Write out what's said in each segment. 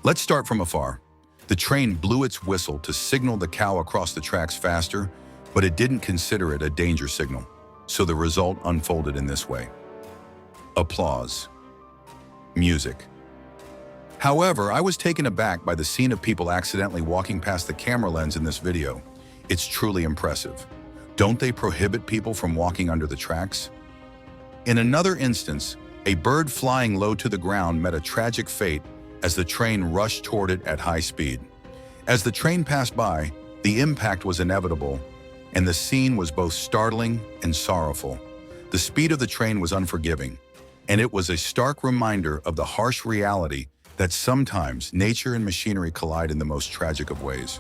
Let's start from afar. The train blew its whistle to signal the cow across the tracks faster, but it didn't consider it a danger signal, so the result unfolded in this way. Applause. Music. However, I was taken aback by the scene of people accidentally walking past the camera lens in this video. It's truly impressive. Don't they prohibit people from walking under the tracks? In another instance, a bird flying low to the ground met a tragic fate as the train rushed toward it at high speed. As the train passed by, the impact was inevitable, and the scene was both startling and sorrowful. The speed of the train was unforgiving, and it was a stark reminder of the harsh reality that sometimes nature and machinery collide in the most tragic of ways.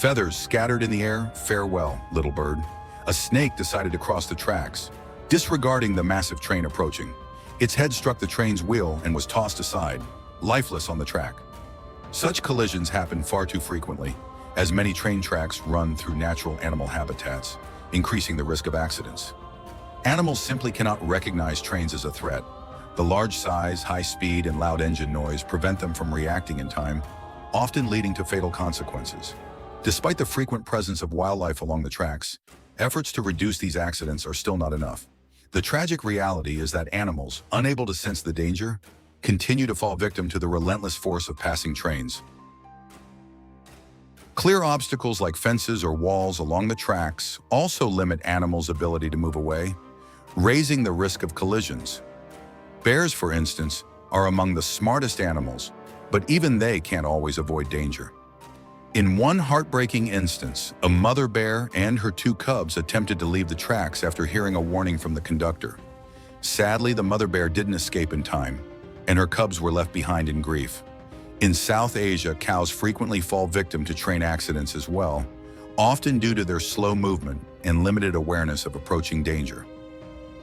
Feathers scattered in the air, farewell, little bird. A snake decided to cross the tracks, disregarding the massive train approaching. Its head struck the train's wheel and was tossed aside, lifeless on the track. Such collisions happen far too frequently, as many train tracks run through natural animal habitats, increasing the risk of accidents. Animals simply cannot recognize trains as a threat. The large size, high speed, and loud engine noise prevent them from reacting in time, often leading to fatal consequences. Despite the frequent presence of wildlife along the tracks, efforts to reduce these accidents are still not enough. The tragic reality is that animals, unable to sense the danger, continue to fall victim to the relentless force of passing trains. Clear obstacles like fences or walls along the tracks also limit animals' ability to move away, raising the risk of collisions. Bears, for instance, are among the smartest animals, but even they can't always avoid danger. In one heartbreaking instance, a mother bear and her two cubs attempted to leave the tracks after hearing a warning from the conductor. Sadly, the mother bear didn't escape in time, and her cubs were left behind in grief. In South Asia, cows frequently fall victim to train accidents as well, often due to their slow movement and limited awareness of approaching danger.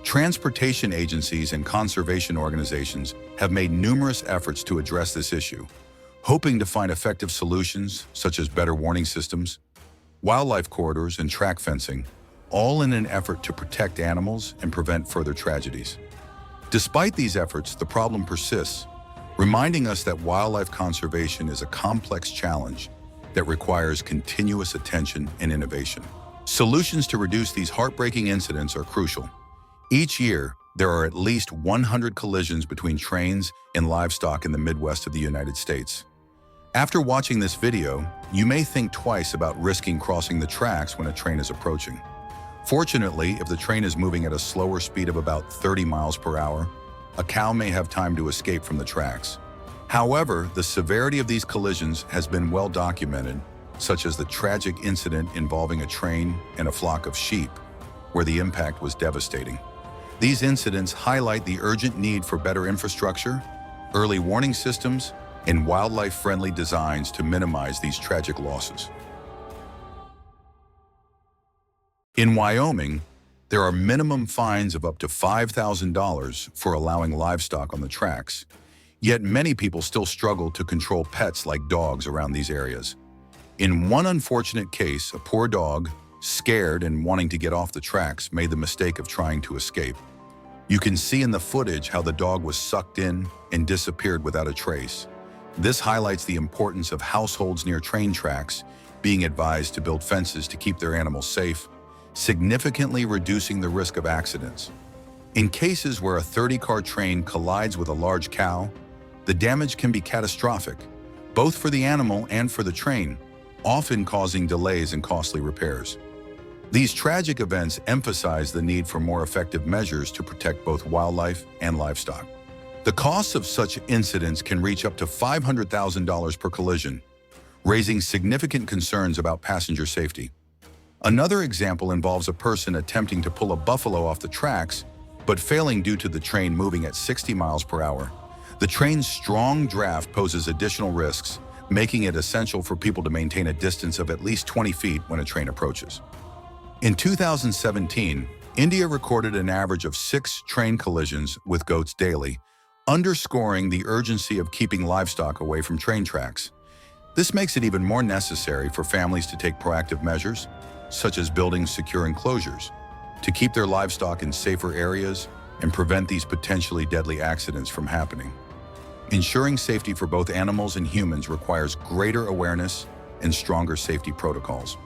Transportation agencies and conservation organizations have made numerous efforts to address this issue, hoping to find effective solutions such as better warning systems, wildlife corridors, and track fencing, all in an effort to protect animals and prevent further tragedies. Despite these efforts, the problem persists, reminding us that wildlife conservation is a complex challenge that requires continuous attention and innovation. Solutions to reduce these heartbreaking incidents are crucial. Each year, there are at least 100 collisions between trains and livestock in the Midwest of the United States. After watching this video, you may think twice about risking crossing the tracks when a train is approaching. Fortunately, if the train is moving at a slower speed of about 30 miles per hour, a cow may have time to escape from the tracks. However, the severity of these collisions has been well documented, such as the tragic incident involving a train and a flock of sheep, where the impact was devastating. These incidents highlight the urgent need for better infrastructure, early warning systems, and wildlife-friendly designs to minimize these tragic losses. In Wyoming, there are minimum fines of up to $5,000 for allowing livestock on the tracks, yet many people still struggle to control pets like dogs around these areas. In one unfortunate case, a poor dog, scared and wanting to get off the tracks, made the mistake of trying to escape. You can see in the footage how the dog was sucked in and disappeared without a trace. This highlights the importance of households near train tracks being advised to build fences to keep their animals safe, significantly reducing the risk of accidents. In cases where a 30-car train collides with a large cow, the damage can be catastrophic, both for the animal and for the train, often causing delays and costly repairs. These tragic events emphasize the need for more effective measures to protect both wildlife and livestock. The costs of such incidents can reach up to $500,000 per collision, raising significant concerns about passenger safety. Another example involves a person attempting to pull a buffalo off the tracks, but failing due to the train moving at 60 miles per hour. The train's strong draft poses additional risks, making it essential for people to maintain a distance of at least 20 feet when a train approaches. In 2017, India recorded an average of 6 train collisions with goats daily, underscoring the urgency of keeping livestock away from train tracks. This makes it even more necessary for families to take proactive measures, such as building secure enclosures, to keep their livestock in safer areas and prevent these potentially deadly accidents from happening. Ensuring safety for both animals and humans requires greater awareness and stronger safety protocols.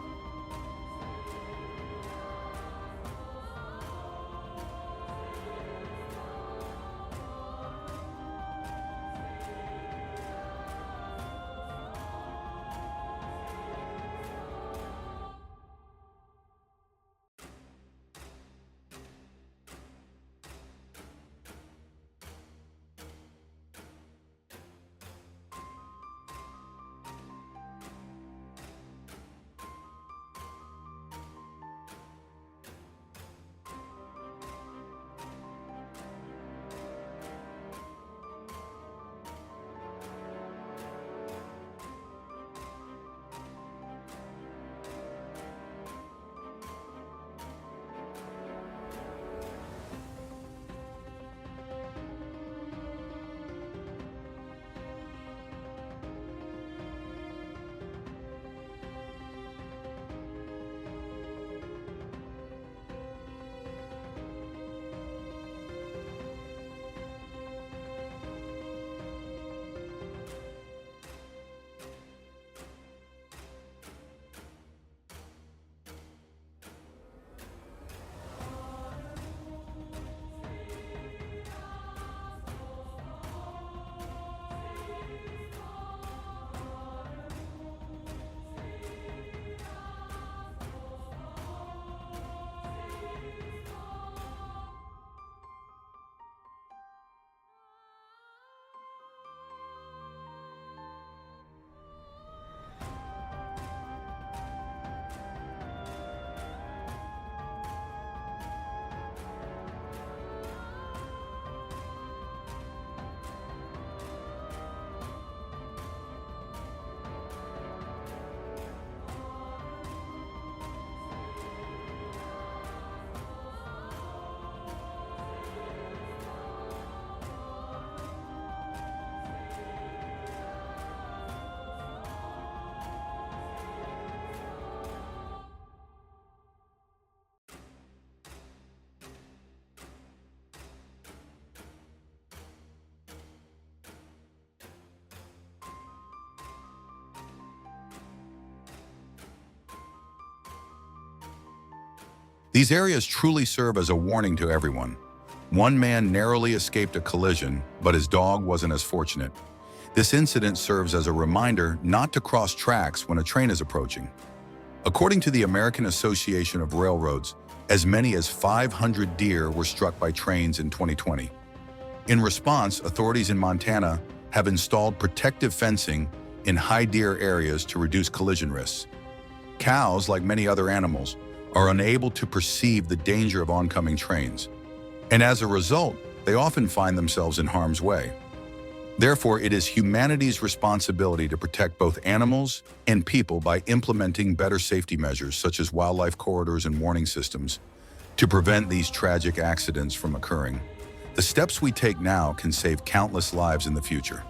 These areas truly serve as a warning to everyone. One man narrowly escaped a collision, but his dog wasn't as fortunate. This incident serves as a reminder not to cross tracks when a train is approaching. According to the American Association of Railroads, as many as 500 deer were struck by trains in 2020. In response, authorities in Montana have installed protective fencing in high deer areas to reduce collision risks. Cows, like many other animals, are unable to perceive the danger of oncoming trains, and as a result, they often find themselves in harm's way. Therefore, it is humanity's responsibility to protect both animals and people by implementing better safety measures such as wildlife corridors and warning systems to prevent these tragic accidents from occurring. The steps we take now can save countless lives in the future.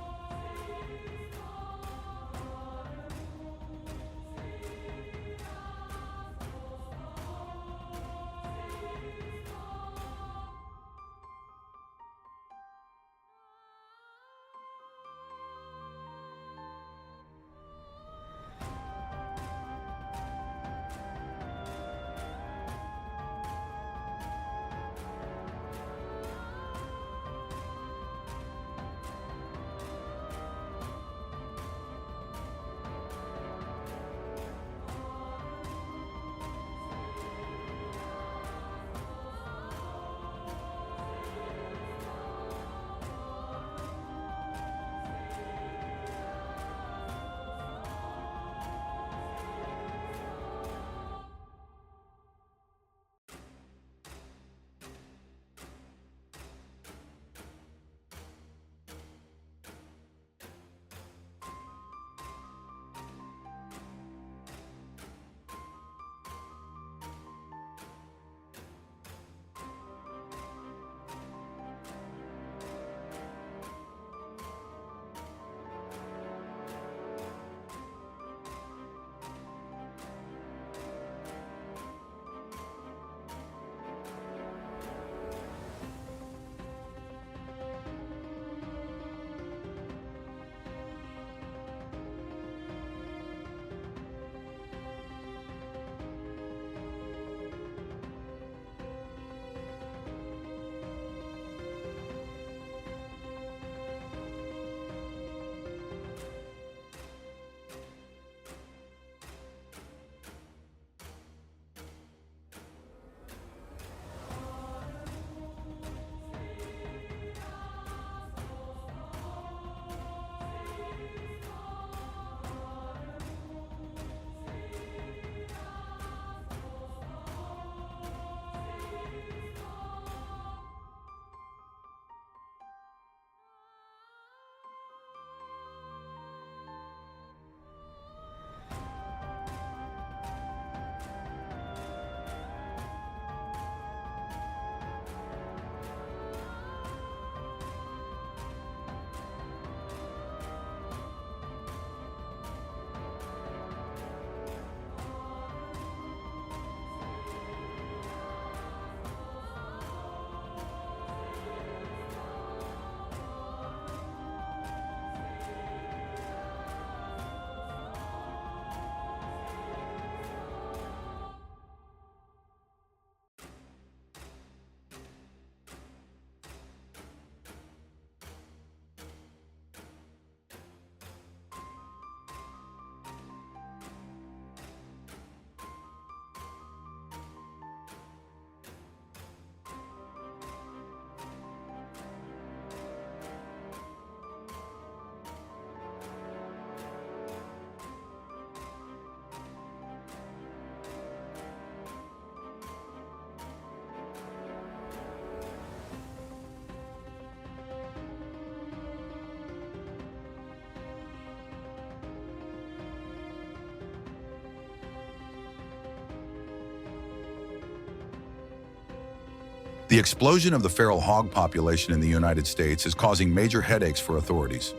The explosion of the feral hog population in the United States is causing major headaches for authorities.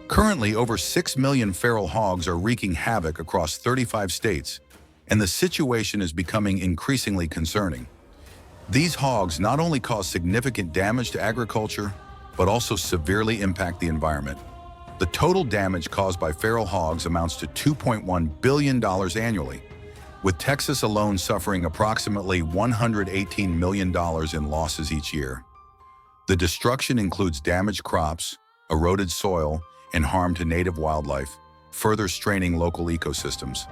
Currently, over 6 million feral hogs are wreaking havoc across 35 states, and the situation is becoming increasingly concerning. These hogs not only cause significant damage to agriculture, but also severely impact the environment. The total damage caused by feral hogs amounts to $2.1 billion annually, with Texas alone suffering approximately $118 million in losses each year. The destruction includes damaged crops, eroded soil, and harm to native wildlife, further straining local ecosystems.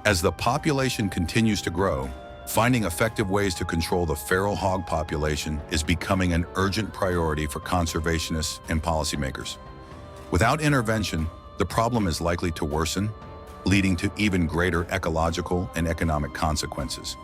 As the population continues to grow, finding effective ways to control the feral hog population is becoming an urgent priority for conservationists and policymakers. Without intervention, the problem is likely to worsen, leading to even greater ecological and economic consequences.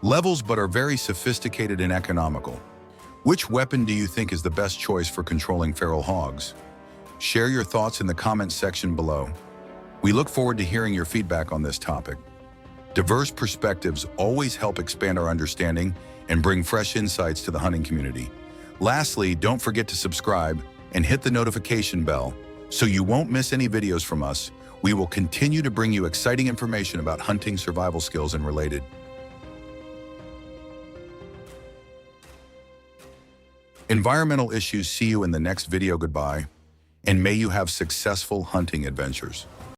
levels but are very sophisticated and economical. Which weapon do you think is the best choice for controlling feral hogs? Share your thoughts in the comments section below. We look forward to hearing your feedback on this topic. Diverse perspectives always help expand our understanding and bring fresh insights to the hunting community. Lastly, don't forget to subscribe and hit the notification bell so you won't miss any videos from us. We will continue to bring you exciting information about hunting, survival skills, and related. Environmental issues. See you in the next video. Goodbye, and may you have successful hunting adventures.